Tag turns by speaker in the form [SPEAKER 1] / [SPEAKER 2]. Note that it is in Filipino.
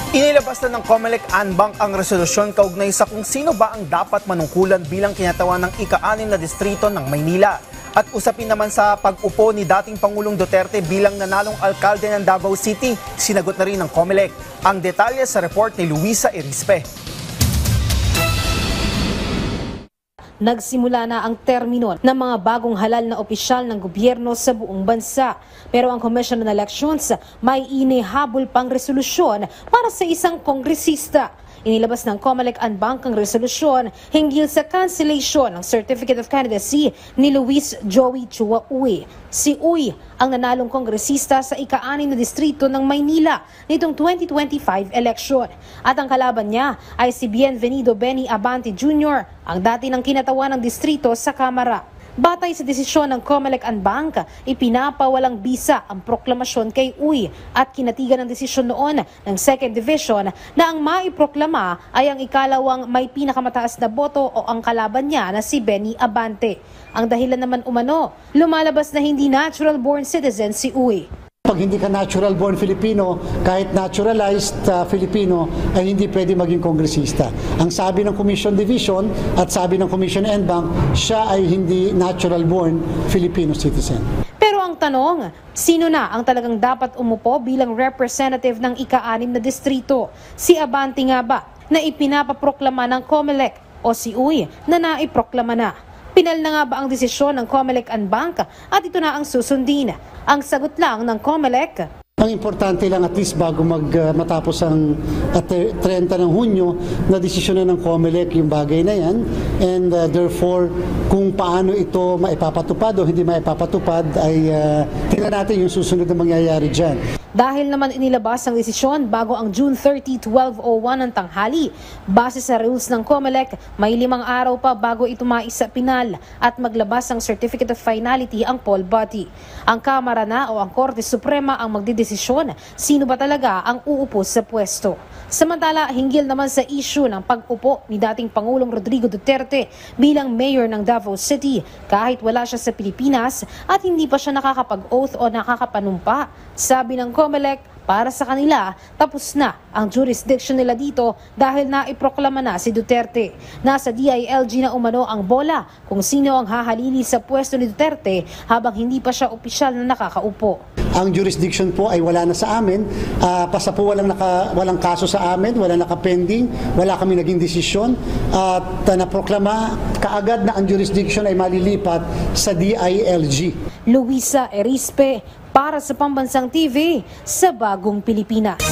[SPEAKER 1] Inilabas na ng COMELEC Anbank ang resolusyon kaugnay sa kung sino ba ang dapat manungkulan bilang kinatawan ng ika-6 na distrito ng Maynila. At usapin naman sa pag-upo ni dating Pangulong Duterte bilang nanalong alkalde ng Davao City, sinagot na rin ng COMELEC. Ang detalye sa report ni Luisa Erispe.
[SPEAKER 2] Nagsimula na ang termino ng mga bagong halal na opisyal ng gobyerno sa buong bansa. Pero ang Commission on Elections may inihabol pang resolusyon para sa isang kongresista. Inilabas ng COMELEC Anbank ang resolusyon hinggil sa cancellation ng Certificate of Candidacy ni Luis Joey Chua Uy. Si Uy ang nanalong kongresista sa ika-6 na distrito ng Maynila nitong 2025 election. At ang kalaban niya ay si Bienvenido Benny Abante Jr., ang dati ng kinatawan ng distrito sa Kamara. Batay sa desisyon ng COMELEC Anbank, ipinapawalang bisa ang proklamasyon kay Uy at kinatigan ng desisyon noon ng 2nd Division na ang maiproklama ay ang ikalawang may pinakamataas na boto o ang kalaban niya na si Benny Abante. Ang dahilan naman umano, lumalabas na hindi natural-born citizen si Uy.
[SPEAKER 3] Pag hindi ka natural-born Filipino, kahit naturalized Filipino, ay hindi pwede maging kongresista. Ang sabi ng Commission Division at sabi ng Commission Anbank, siya ay hindi natural-born Filipino citizen.
[SPEAKER 2] Pero ang tanong, sino na ang talagang dapat umupo bilang representative ng ika-6 na distrito? Si Abante nga ba na ipinapaproklama ng COMELEC o si Uy na naiproklama na? Pinal na nga ba ang desisyon ng COMELEC Anbank at ito na ang susundin? Ang sagot lang ng COMELEC,
[SPEAKER 3] ang importante lang at least bago matapos ang 30 ng Hunyo na desisyon na ng COMELEC yung bagay na yan, and therefore kung paano ito maipapatupad o hindi maipapatupad ay tingnan natin yung susunod na mangyayari dyan.
[SPEAKER 2] Dahil naman inilabas ang desisyon bago ang June 30, 12:01 ng tanghali. Base sa rules ng COMELEC, may 5 araw pa bago ito maisa pinal at maglabas ang Certificate of Finality ang poll body. Ang Kamara na o ang Korte Suprema ang magdidesisyon sino ba talaga ang uupo sa pwesto. Samantala, hinggil naman sa issue ng pag-upo ni dating Pangulong Rodrigo Duterte bilang mayor ng Davao City, kahit wala siya sa Pilipinas at hindi pa siya nakakapag-oath o nakakapanumpa, sabi ng COMELEC, para sa kanila, tapos na ang jurisdiction nila dito dahil naiproklama na si Duterte. Nasa DILG na umano ang bola kung sino ang hahalili sa pwesto ni Duterte habang hindi pa siya opisyal na nakakaupo.
[SPEAKER 3] Ang jurisdiction po ay wala na sa amin. Basta po walang kaso sa amin, wala nakapending, wala kami naging desisyon. At naproklama kaagad na ang jurisdiction ay malilipat sa DILG.
[SPEAKER 2] Luisa Erispe, para sa Pambansang TV sa Bagong Pilipinas.